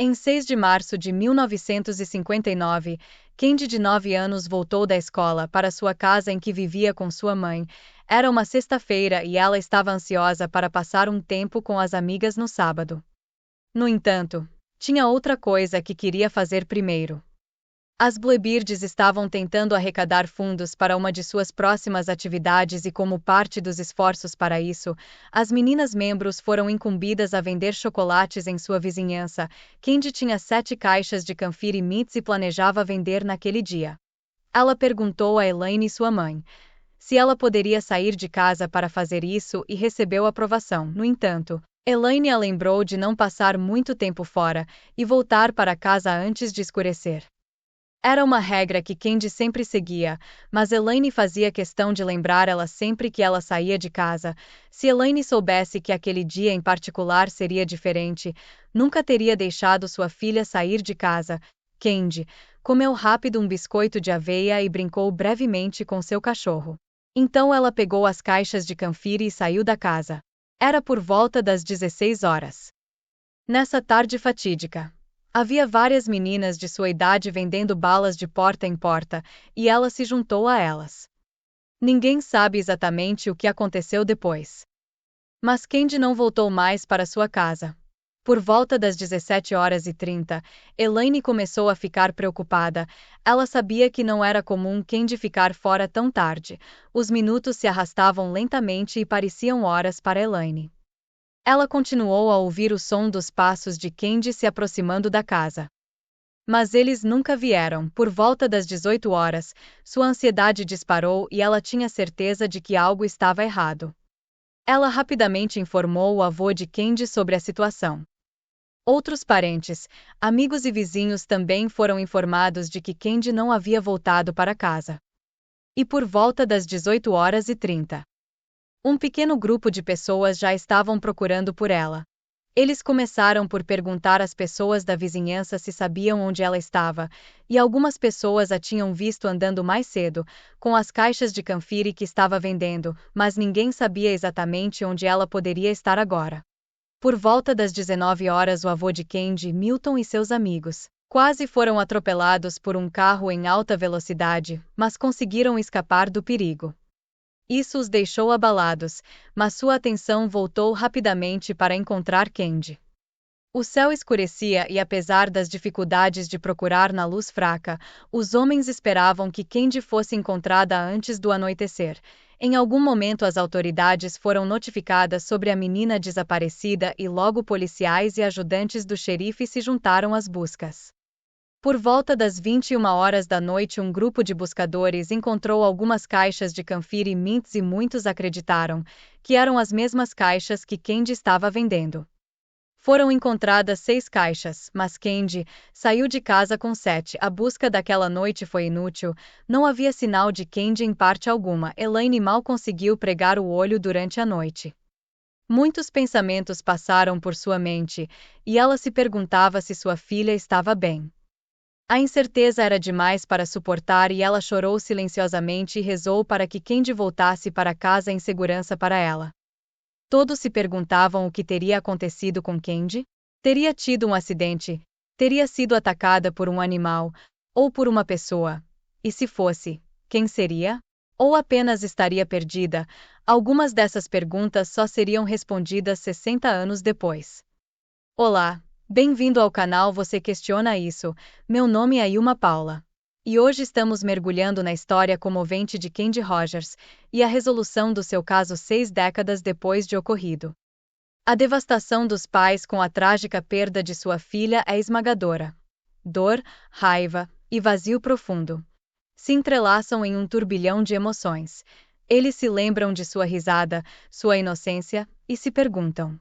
Em 6 de março de 1959, Candy, de 9 anos, voltou da escola para sua casa em que vivia com sua mãe. Era uma sexta-feira e ela estava ansiosa para passar um tempo com as amigas no sábado. No entanto, tinha outra coisa que queria fazer primeiro. As Bluebirds estavam tentando arrecadar fundos para uma de suas próximas atividades e, como parte dos esforços para isso, as meninas membros foram incumbidas a vender chocolates em sua vizinhança. Candy tinha 7 caixas de Confetti Mints e planejava vender naquele dia. Ela perguntou a Elaine, sua mãe, se ela poderia sair de casa para fazer isso e recebeu aprovação. No entanto, Elaine a lembrou de não passar muito tempo fora e voltar para casa antes de escurecer. Era uma regra que Candy sempre seguia, mas Elaine fazia questão de lembrar ela sempre que ela saía de casa. Se Elaine soubesse que aquele dia em particular seria diferente, nunca teria deixado sua filha sair de casa. Candy comeu rápido um biscoito de aveia e brincou brevemente com seu cachorro. Então ela pegou as caixas de Confetti e saiu da casa. Era por volta das 16 horas. Nessa tarde fatídica, havia várias meninas de sua idade vendendo balas de porta em porta, e ela se juntou a elas. Ninguém sabe exatamente o que aconteceu depois. Mas Candy não voltou mais para sua casa. Por volta das 17h30, Elaine começou a ficar preocupada. Ela sabia que não era comum Candy ficar fora tão tarde. Os minutos se arrastavam lentamente e pareciam horas para Elaine. Ela continuou a ouvir o som dos passos de Candy se aproximando da casa. Mas eles nunca vieram. Por volta das 18 horas, sua ansiedade disparou e ela tinha certeza de que algo estava errado. Ela rapidamente informou o avô de Candy sobre a situação. Outros parentes, amigos e vizinhos também foram informados de que Candy não havia voltado para casa. E por volta das 18h30, um pequeno grupo de pessoas já estavam procurando por ela. Eles começaram por perguntar às pessoas da vizinhança se sabiam onde ela estava, e algumas pessoas a tinham visto andando mais cedo, com as caixas de Confetti que estava vendendo, mas ninguém sabia exatamente onde ela poderia estar agora. Por volta das 19 horas, o avô de Candy, Milton, e seus amigos quase foram atropelados por um carro em alta velocidade, mas conseguiram escapar do perigo. Isso os deixou abalados, mas sua atenção voltou rapidamente para encontrar Candy. O céu escurecia e, apesar das dificuldades de procurar na luz fraca, os homens esperavam que Candy fosse encontrada antes do anoitecer. Em algum momento as autoridades foram notificadas sobre a menina desaparecida e logo policiais e ajudantes do xerife se juntaram às buscas. Por volta das 21 horas da noite, um grupo de buscadores encontrou algumas caixas de Confetti Mints e muitos acreditaram que eram as mesmas caixas que Candy estava vendendo. Foram encontradas 6 caixas, mas Candy saiu de casa com 7. A busca daquela noite foi inútil, não havia sinal de Candy em parte alguma. Elaine mal conseguiu pregar o olho durante a noite. Muitos pensamentos passaram por sua mente, e ela se perguntava se sua filha estava bem. A incerteza era demais para suportar e ela chorou silenciosamente e rezou para que Candy voltasse para casa em segurança para ela. Todos se perguntavam o que teria acontecido com Candy. Teria tido um acidente? Teria sido atacada por um animal? Ou por uma pessoa? E se fosse, quem seria? Ou apenas estaria perdida? Algumas dessas perguntas só seriam respondidas 60 anos depois. Olá! Bem-vindo ao canal Você Questiona Isso. Meu nome é Ilma Paula. E hoje estamos mergulhando na história comovente de Candy Rogers e a resolução do seu caso 6 décadas depois de ocorrido. A devastação dos pais com a trágica perda de sua filha é esmagadora. Dor, raiva e vazio profundo se entrelaçam em um turbilhão de emoções. Eles se lembram de sua risada, sua inocência, e se perguntam: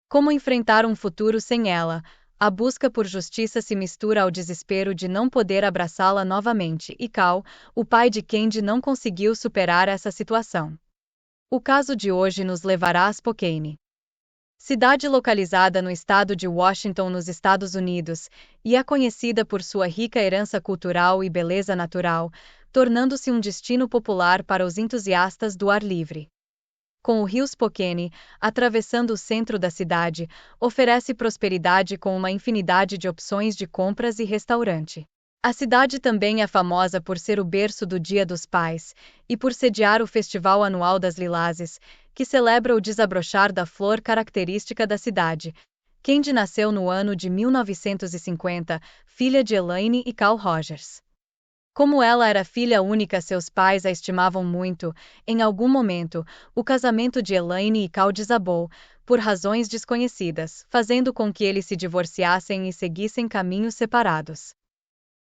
como enfrentar um futuro sem ela? A busca por justiça se mistura ao desespero de não poder abraçá-la novamente, e Cal, o pai de Candy, não conseguiu superar essa situação. O caso de hoje nos levará a Spokane, cidade localizada no estado de Washington, nos Estados Unidos, e é conhecida por sua rica herança cultural e beleza natural, tornando-se um destino popular para os entusiastas do ar livre. com o rio Spokane, atravessando o centro da cidade, oferece prosperidade com uma infinidade de opções de compras e restaurante. A cidade também é famosa por ser o berço do Dia dos Pais e por sediar o Festival Anual das Lilazes, que celebra o desabrochar da flor característica da cidade. Candy nasceu no ano de 1950, filha de Elaine e Carl Rogers. Como ela era filha única, seus pais a estimavam muito. Em algum momento, o casamento de Elaine e Carl desabou, por razões desconhecidas, fazendo com que eles se divorciassem e seguissem caminhos separados.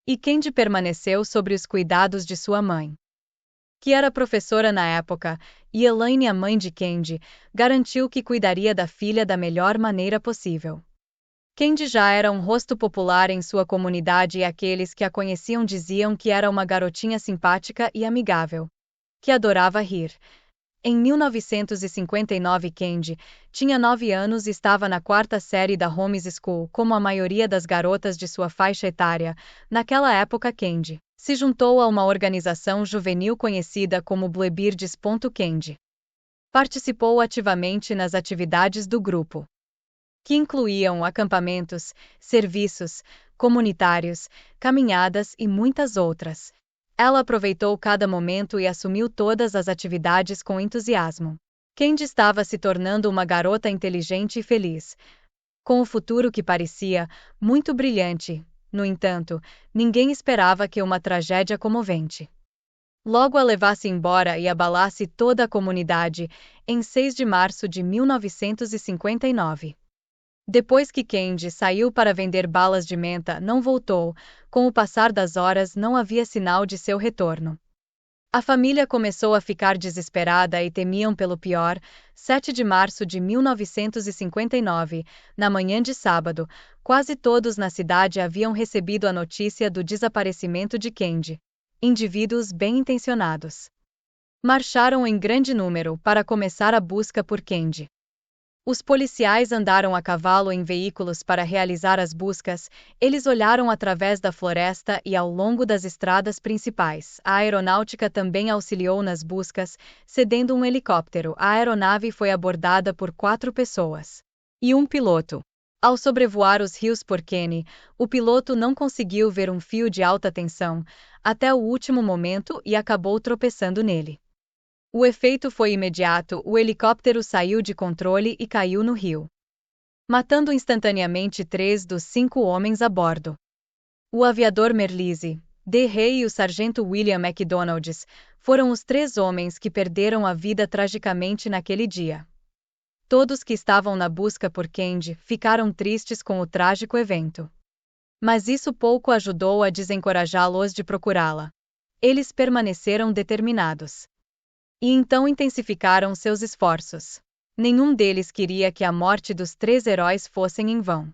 E Candy permaneceu sob os cuidados de sua mãe, que era professora na época, e Elaine, a mãe de Candy, garantiu que cuidaria da filha da melhor maneira possível. Candy já era um rosto popular em sua comunidade e aqueles que a conheciam diziam que era uma garotinha simpática e amigável, que adorava rir. Em 1959, Candy tinha 9 anos e estava na 4ª série da Home School, como a maioria das garotas de sua faixa etária. Naquela época, Candy se juntou a uma organização juvenil conhecida como Bluebirds. Candy participou ativamente nas atividades do grupo, que incluíam acampamentos, serviços comunitários, caminhadas e muitas outras. Ela aproveitou cada momento e assumiu todas as atividades com entusiasmo. Candy estava se tornando uma garota inteligente e feliz, com o futuro que parecia muito brilhante. No entanto, ninguém esperava que uma tragédia comovente logo a levasse embora e abalasse toda a comunidade, em 6 de março de 1959. Depois que Candy saiu para vender balas de menta, não voltou. Com o passar das horas, não havia sinal de seu retorno. A família começou a ficar desesperada e temiam pelo pior. 7 de março de 1959, na manhã de sábado, quase todos na cidade haviam recebido a notícia do desaparecimento de Candy. Indivíduos bem-intencionados marcharam em grande número para começar a busca por Candy. Os policiais andaram a cavalo em veículos para realizar as buscas. Eles olharam através da floresta e ao longo das estradas principais. A aeronáutica também auxiliou nas buscas, cedendo um helicóptero. A aeronave foi abordada por 4 pessoas e um piloto. Ao sobrevoar os rios Spokane, o piloto não conseguiu ver um fio de alta tensão até o último momento e acabou tropeçando nele. O efeito foi imediato, o helicóptero saiu de controle e caiu no rio, matando instantaneamente 3 dos 5 homens a bordo. O aviador Merlise D. Rey e o sargento William McDonalds foram os 3 homens que perderam a vida tragicamente naquele dia. Todos que estavam na busca por Candy ficaram tristes com o trágico evento. Mas isso pouco ajudou a desencorajá-los de procurá-la. Eles permaneceram determinados. E então intensificaram seus esforços. Nenhum deles queria que a morte dos 3 heróis fosse em vão.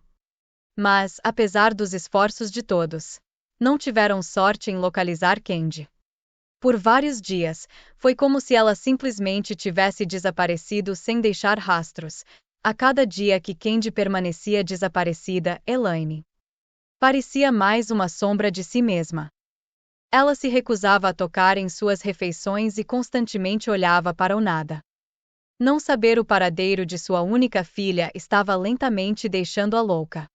Mas, apesar dos esforços de todos, não tiveram sorte em localizar Candy. Por vários dias, foi como se ela simplesmente tivesse desaparecido sem deixar rastros. A cada dia que Candy permanecia desaparecida, Elaine parecia mais uma sombra de si mesma. Ela se recusava a tocar em suas refeições e constantemente olhava para o nada. Não saber o paradeiro de sua única filha estava lentamente deixando-a louca.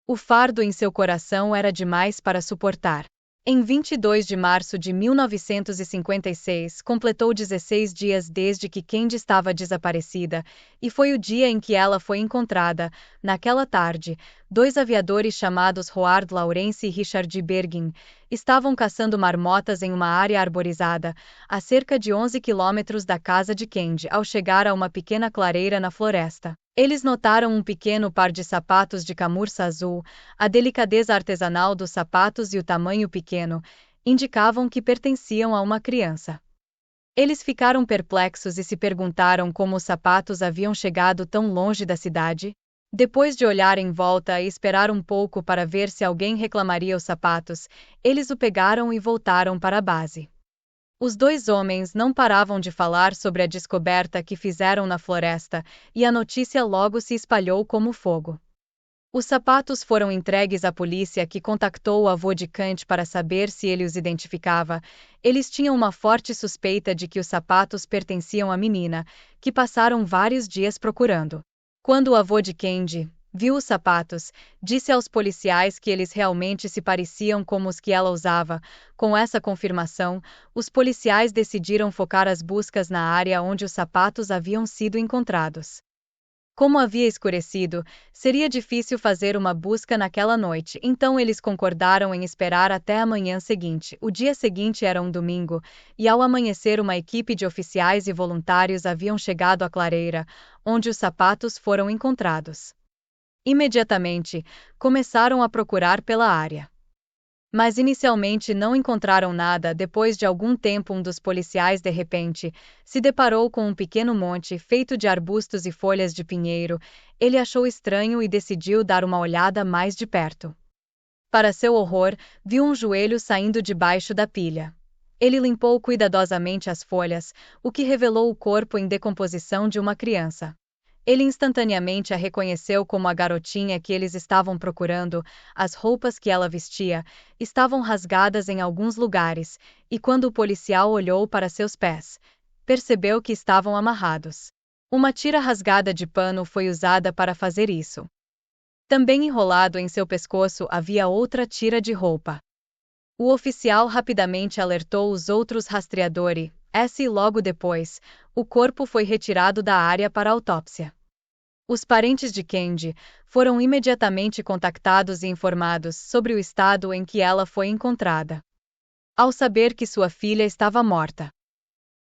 O fardo em seu coração era demais para suportar. Em 22 de março de 1956, completou 16 dias desde que Candy estava desaparecida, e foi o dia em que ela foi encontrada. Naquela tarde, 2 aviadores chamados Howard Lawrence e Richard Bergin estavam caçando marmotas em uma área arborizada, a cerca de 11 quilômetros da casa de Candy. Ao chegar a uma pequena clareira na floresta, eles notaram um pequeno par de sapatos de camurça azul. A delicadeza artesanal dos sapatos e o tamanho pequeno indicavam que pertenciam a uma criança. Eles ficaram perplexos e se perguntaram como os sapatos haviam chegado tão longe da cidade. Depois de olhar em volta e esperar um pouco para ver se alguém reclamaria os sapatos, eles o pegaram e voltaram para a base. Os 2 homens não paravam de falar sobre a descoberta que fizeram na floresta, e a notícia logo se espalhou como fogo. Os sapatos foram entregues à polícia, que contactou o avô de Kant para saber se ele os identificava. Eles tinham uma forte suspeita de que os sapatos pertenciam à menina, que passaram vários dias procurando. Quando o avô de Candy viu os sapatos, disse aos policiais que eles realmente se pareciam com os que ela usava. Com essa confirmação, os policiais decidiram focar as buscas na área onde os sapatos haviam sido encontrados. Como havia escurecido, seria difícil fazer uma busca naquela noite, então eles concordaram em esperar até a manhã seguinte. O dia seguinte era um domingo, e ao amanhecer uma equipe de oficiais e voluntários haviam chegado à clareira, onde os sapatos foram encontrados. Imediatamente, começaram a procurar pela área. Mas inicialmente não encontraram nada. Depois de algum tempo, um dos policiais de repente se deparou com um pequeno monte feito de arbustos e folhas de pinheiro. Ele achou estranho e decidiu dar uma olhada mais de perto. Para seu horror, viu um joelho saindo debaixo da pilha. Ele limpou cuidadosamente as folhas, o que revelou o corpo em decomposição de uma criança. Ele instantaneamente a reconheceu como a garotinha que eles estavam procurando. As roupas que ela vestia estavam rasgadas em alguns lugares, e quando o policial olhou para seus pés, percebeu que estavam amarrados. Uma tira rasgada de pano foi usada para fazer isso. Também enrolado em seu pescoço havia outra tira de roupa. O oficial rapidamente alertou os outros rastreadores, e logo depois, o corpo foi retirado da área para autópsia. Os parentes de Candy foram imediatamente contactados e informados sobre o estado em que ela foi encontrada. Ao saber que sua filha estava morta,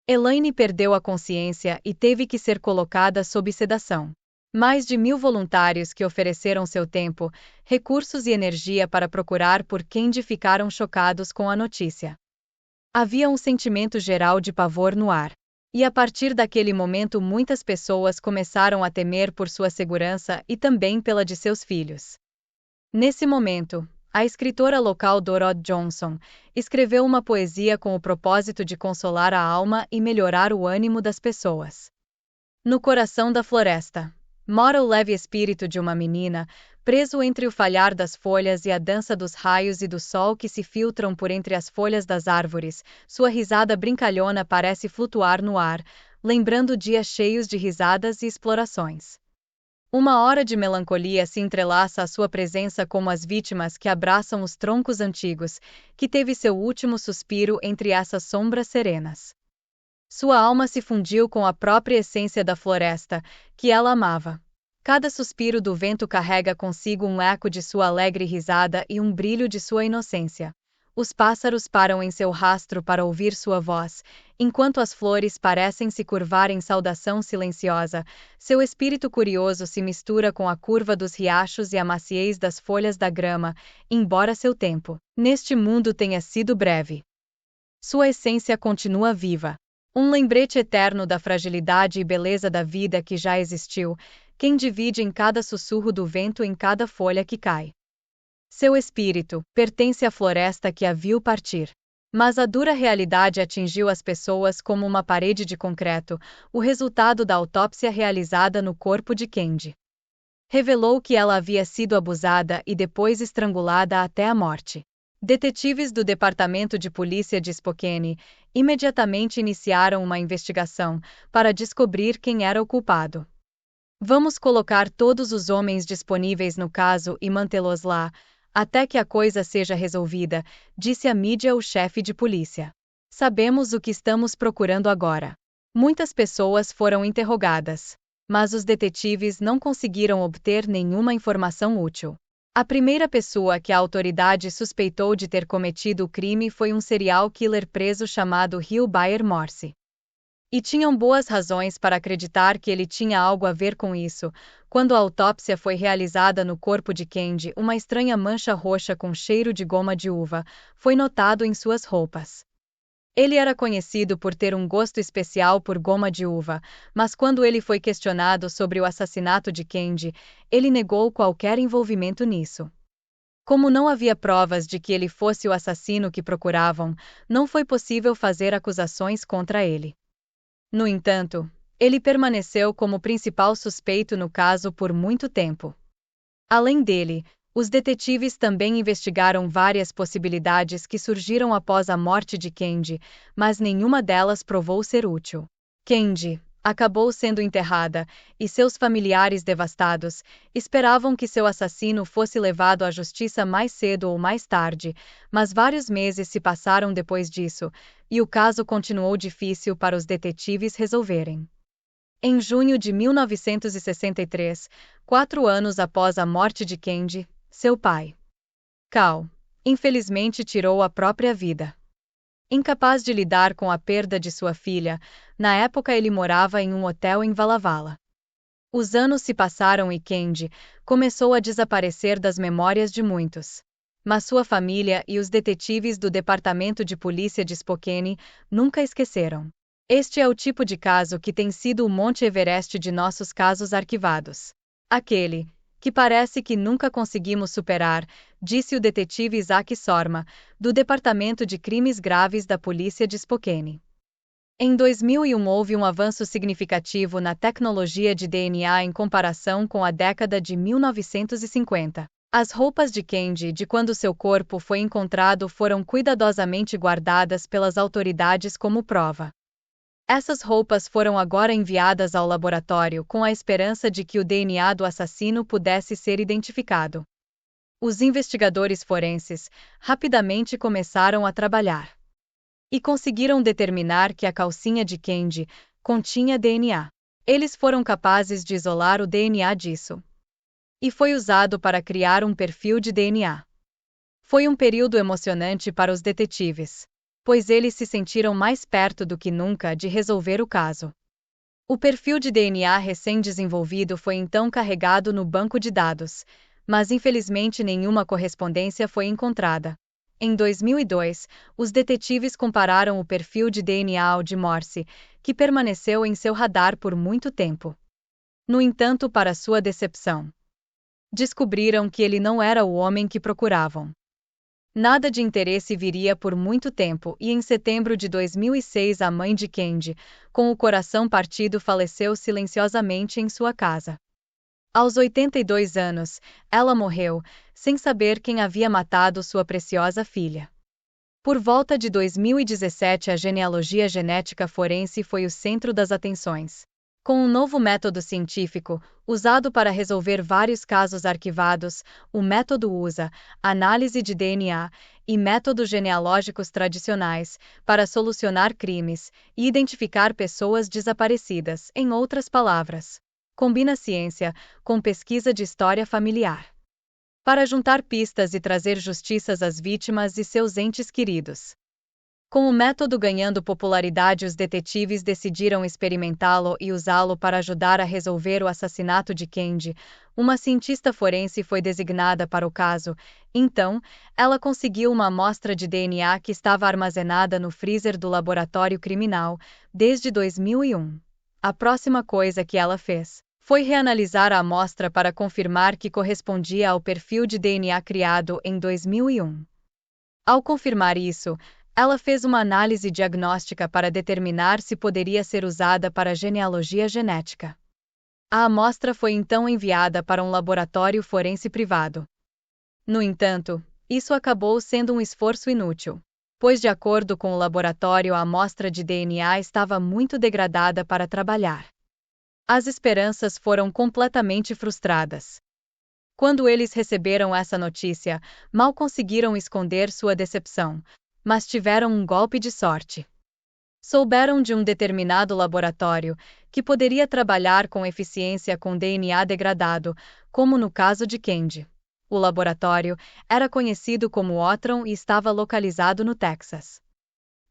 Elaine perdeu a consciência e teve que ser colocada sob sedação. Mais de 1.000 voluntários que ofereceram seu tempo, recursos e energia para procurar por Candy ficaram chocados com a notícia. Havia um sentimento geral de pavor no ar. E a partir daquele momento muitas pessoas começaram a temer por sua segurança e também pela de seus filhos. Nesse momento, a escritora local Dorothy Johnson escreveu uma poesia com o propósito de consolar a alma e melhorar o ânimo das pessoas. No coração da floresta mora o leve espírito de uma menina, preso entre o falhar das folhas e a dança dos raios e do sol que se filtram por entre as folhas das árvores. Sua risada brincalhona parece flutuar no ar, lembrando dias cheios de risadas e explorações. Uma hora de melancolia se entrelaça à sua presença como as vítimas que abraçam os troncos antigos, que teve seu último suspiro entre essas sombras serenas. Sua alma se fundiu com a própria essência da floresta, que ela amava. Cada suspiro do vento carrega consigo um eco de sua alegre risada e um brilho de sua inocência. Os pássaros param em seu rastro para ouvir sua voz, enquanto as flores parecem se curvar em saudação silenciosa. Seu espírito curioso se mistura com a curva dos riachos e a maciez das folhas da grama, embora seu tempo neste mundo tenha sido breve. Sua essência continua viva. Um lembrete eterno da fragilidade e beleza da vida que já existiu, quem divide em cada sussurro do vento, em cada folha que cai. Seu espírito pertence à floresta que a viu partir. Mas a dura realidade atingiu as pessoas como uma parede de concreto. O resultado da autópsia realizada no corpo de Candy revelou que ela havia sido abusada e depois estrangulada até a morte. Detetives do Departamento de Polícia de Spokane imediatamente iniciaram uma investigação para descobrir quem era o culpado. Vamos colocar todos os homens disponíveis no caso e mantê-los lá, até que a coisa seja resolvida, disse à mídia o chefe de polícia. Sabemos o que estamos procurando agora. Muitas pessoas foram interrogadas, mas os detetives não conseguiram obter nenhuma informação útil. A primeira pessoa que a autoridade suspeitou de ter cometido o crime foi um serial killer preso chamado Hugh Bayer Morse. E tinham boas razões para acreditar que ele tinha algo a ver com isso. Quando a autópsia foi realizada no corpo de Candy, uma estranha mancha roxa com cheiro de goma de uva foi notado em suas roupas. Ele era conhecido por ter um gosto especial por goma de uva, mas quando ele foi questionado sobre o assassinato de Candy, ele negou qualquer envolvimento nisso. Como não havia provas de que ele fosse o assassino que procuravam, não foi possível fazer acusações contra ele. No entanto, ele permaneceu como principal suspeito no caso por muito tempo. Além dele, os detetives também investigaram várias possibilidades que surgiram após a morte de Candy, mas nenhuma delas provou ser útil. Candy acabou sendo enterrada, e seus familiares devastados esperavam que seu assassino fosse levado à justiça mais cedo ou mais tarde, mas vários meses se passaram depois disso, e o caso continuou difícil para os detetives resolverem. Em junho de 1963, 4 anos após a morte de Candy, seu pai, Cal, infelizmente tirou a própria vida. Incapaz de lidar com a perda de sua filha, na época ele morava em um hotel em Valavala. Os anos se passaram e Candy começou a desaparecer das memórias de muitos. Mas sua família e os detetives do Departamento de Polícia de Spokane nunca esqueceram. Este é o tipo de caso que tem sido o Monte Everest de nossos casos arquivados. Aquele que parece que nunca conseguimos superar, disse o detetive Isaac Sorma, do Departamento de Crimes Graves da Polícia de Spokane. Em 2001 houve um avanço significativo na tecnologia de DNA em comparação com a década de 1950. As roupas de Candy de quando seu corpo foi encontrado foram cuidadosamente guardadas pelas autoridades como prova. Essas roupas foram agora enviadas ao laboratório com a esperança de que o DNA do assassino pudesse ser identificado. Os investigadores forenses rapidamente começaram a trabalhar e conseguiram determinar que a calcinha de Candy continha DNA. Eles foram capazes de isolar o DNA disso. E foi usado para criar um perfil de DNA. Foi um período emocionante para os detetives, pois eles se sentiram mais perto do que nunca de resolver o caso. O perfil de DNA recém-desenvolvido foi então carregado no banco de dados, mas infelizmente nenhuma correspondência foi encontrada. Em 2002, os detetives compararam o perfil de DNA ao de Morse, que permaneceu em seu radar por muito tempo. No entanto, para sua decepção, descobriram que ele não era o homem que procuravam. Nada de interesse viria por muito tempo e em setembro de 2006 a mãe de Candy, com o coração partido, faleceu silenciosamente em sua casa. Aos 82 anos, ela morreu, sem saber quem havia matado sua preciosa filha. Por volta de 2017 a genealogia genética forense foi o centro das atenções. Com um novo método científico, usado para resolver vários casos arquivados, o método usa análise de DNA e métodos genealógicos tradicionais para solucionar crimes e identificar pessoas desaparecidas, em outras palavras, combina ciência com pesquisa de história familiar para juntar pistas e trazer justiças às vítimas e seus entes queridos. Com o método ganhando popularidade, os detetives decidiram experimentá-lo e usá-lo para ajudar a resolver o assassinato de Candy. Uma cientista forense foi designada para o caso, então, ela conseguiu uma amostra de DNA que estava armazenada no freezer do laboratório criminal desde 2001. A próxima coisa que ela fez foi reanalisar a amostra para confirmar que correspondia ao perfil de DNA criado em 2001. Ao confirmar isso, ela fez uma análise diagnóstica para determinar se poderia ser usada para genealogia genética. A amostra foi então enviada para um laboratório forense privado. No entanto, isso acabou sendo um esforço inútil, pois, de acordo com o laboratório, a amostra de DNA estava muito degradada para trabalhar. As esperanças foram completamente frustradas. Quando eles receberam essa notícia, mal conseguiram esconder sua decepção, mas tiveram um golpe de sorte. Souberam de um determinado laboratório que poderia trabalhar com eficiência com DNA degradado, como no caso de Candy. O laboratório era conhecido como Otron e estava localizado no Texas.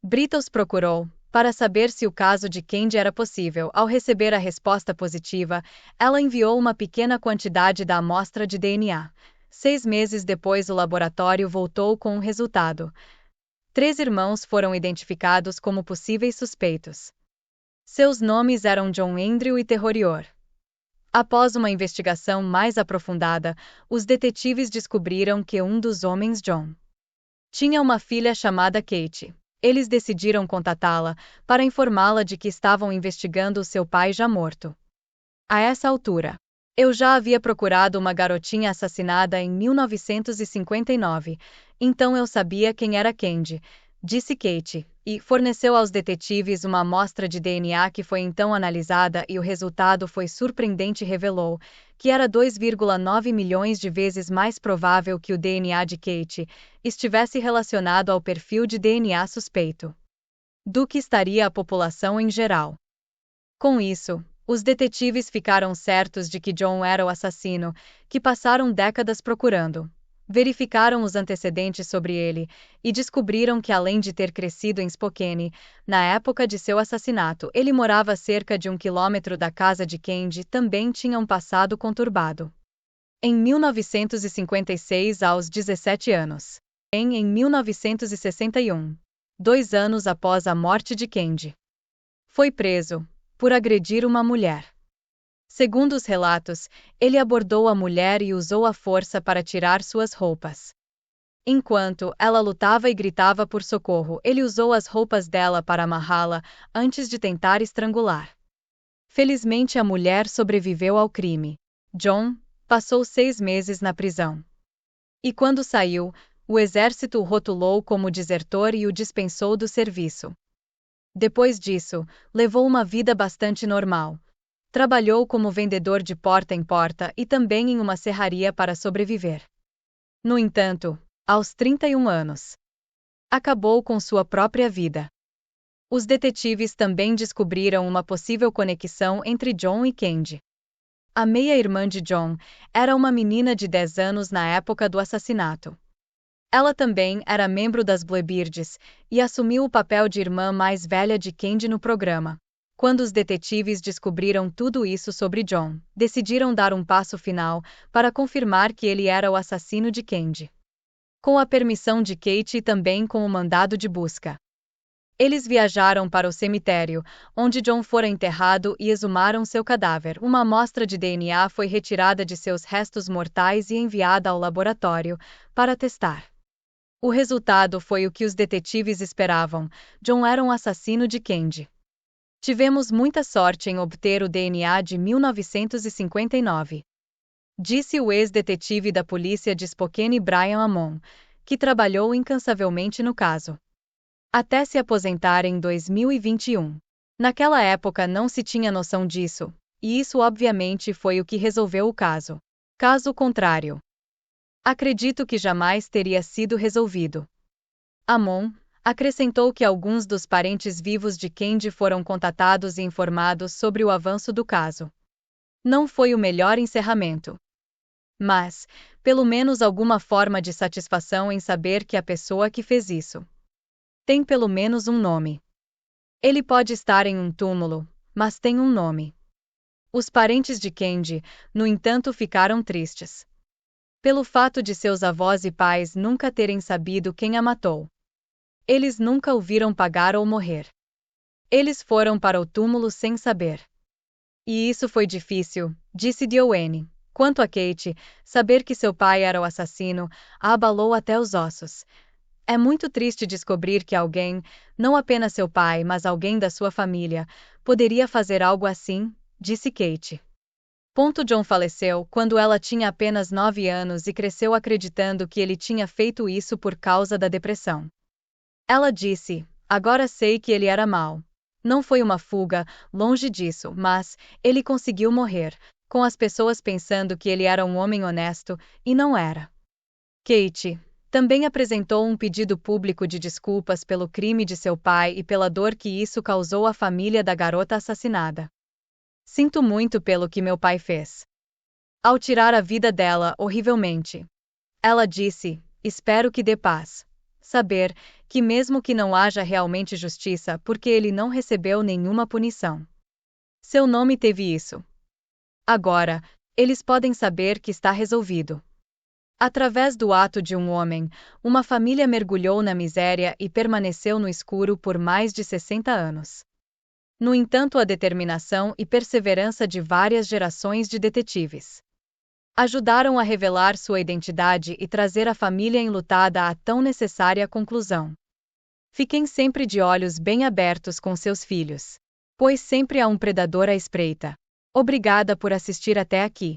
Brittle procurou para saber se o caso de Candy era possível. Ao receber a resposta positiva, ela enviou uma pequena quantidade da amostra de DNA. 6 meses depois, o laboratório voltou com um resultado. 3 irmãos foram identificados como possíveis suspeitos. Seus nomes eram John Andrew e Terrorior. Após uma investigação mais aprofundada, os detetives descobriram que um dos homens, John, tinha uma filha chamada Kate. Eles decidiram contatá-la para informá-la de que estavam investigando o seu pai já morto. A essa altura, Eu já havia procurado uma garotinha assassinada em 1959, então eu sabia quem era Candy, disse Kate, e forneceu aos detetives uma amostra de DNA que foi então analisada e o resultado foi surpreendente e revelou que era 2,9 milhões de vezes mais provável que o DNA de Kate estivesse relacionado ao perfil de DNA suspeito do que estaria a população em geral. Com isso, os detetives ficaram certos de que John era o assassino, que passaram décadas procurando. Verificaram os antecedentes sobre ele e descobriram que, além de ter crescido em Spokane, na época de seu assassinato, ele morava a cerca de 1 quilômetro da casa de Candy, também tinha um passado conturbado. Em 1956, aos 17 anos. Em 1961, 2 anos após a morte de Candy, foi preso por agredir uma mulher. Segundo os relatos, ele abordou a mulher e usou a força para tirar suas roupas. Enquanto ela lutava e gritava por socorro, ele usou as roupas dela para amarrá-la antes de tentar estrangular. Felizmente, a mulher sobreviveu ao crime. John passou 6 meses na prisão. E quando saiu, o exército o rotulou como desertor e o dispensou do serviço. Depois disso, levou uma vida bastante normal. Trabalhou como vendedor de porta em porta e também em uma serraria para sobreviver. No entanto, aos 31 anos, acabou com sua própria vida. Os detetives também descobriram uma possível conexão entre John e Candy. A meia-irmã de John era uma menina de 10 anos na época do assassinato. Ela também era membro das Bluebirds e assumiu o papel de irmã mais velha de Candy no programa. Quando os detetives descobriram tudo isso sobre John, decidiram dar um passo final para confirmar que ele era o assassino de Candy. Com a permissão de Kate e também com o mandado de busca. Eles viajaram para o cemitério, onde John fora enterrado e exumaram seu cadáver. Uma amostra de DNA foi retirada de seus restos mortais e enviada ao laboratório para testar. O resultado foi o que os detetives esperavam: John era um assassino de Candy. Tivemos muita sorte em obter o DNA de 1959. Disse o ex-detetive da polícia de Spokane Brian Amon, que trabalhou incansavelmente no caso até se aposentar em 2021. Naquela época não se tinha noção disso, e isso obviamente foi o que resolveu o caso. Caso contrário, acredito que jamais teria sido resolvido. Amon acrescentou que alguns dos parentes vivos de Candy foram contatados e informados sobre o avanço do caso. Não foi o melhor encerramento, mas, pelo menos alguma forma de satisfação em saber que a pessoa que fez isso tem pelo menos um nome. Ele pode estar em um túmulo, mas tem um nome. Os parentes de Candy, no entanto, ficaram tristes pelo fato de seus avós e pais nunca terem sabido quem a matou. Eles nunca o viram pagar ou morrer. Eles foram para o túmulo sem saber. E isso foi difícil, disse Dioane. Quanto a Kate, saber que seu pai era o assassino a abalou até os ossos. É muito triste descobrir que alguém, não apenas seu pai, mas alguém da sua família, poderia fazer algo assim, disse Kate. John faleceu quando ela tinha apenas 9 anos e cresceu acreditando que ele tinha feito isso por causa da depressão. Ela disse: agora sei que ele era mau. Não foi uma fuga, longe disso, mas ele conseguiu morrer, com as pessoas pensando que ele era um homem honesto, e não era. Kate também apresentou um pedido público de desculpas pelo crime de seu pai e pela dor que isso causou à família da garota assassinada. Sinto muito pelo que meu pai fez ao tirar a vida dela horrivelmente. Ela disse: espero que dê paz saber que mesmo que não haja realmente justiça porque ele não recebeu nenhuma punição. Seu nome teve isso. Agora, eles podem saber que está resolvido. Através do ato de um homem, uma família mergulhou na miséria e permaneceu no escuro por mais de 60 anos. No entanto, a determinação e perseverança de várias gerações de detetives ajudaram a revelar sua identidade e trazer a família enlutada à tão necessária conclusão. Fiquem sempre de olhos bem abertos com seus filhos, pois sempre há um predador à espreita. Obrigada por assistir até aqui.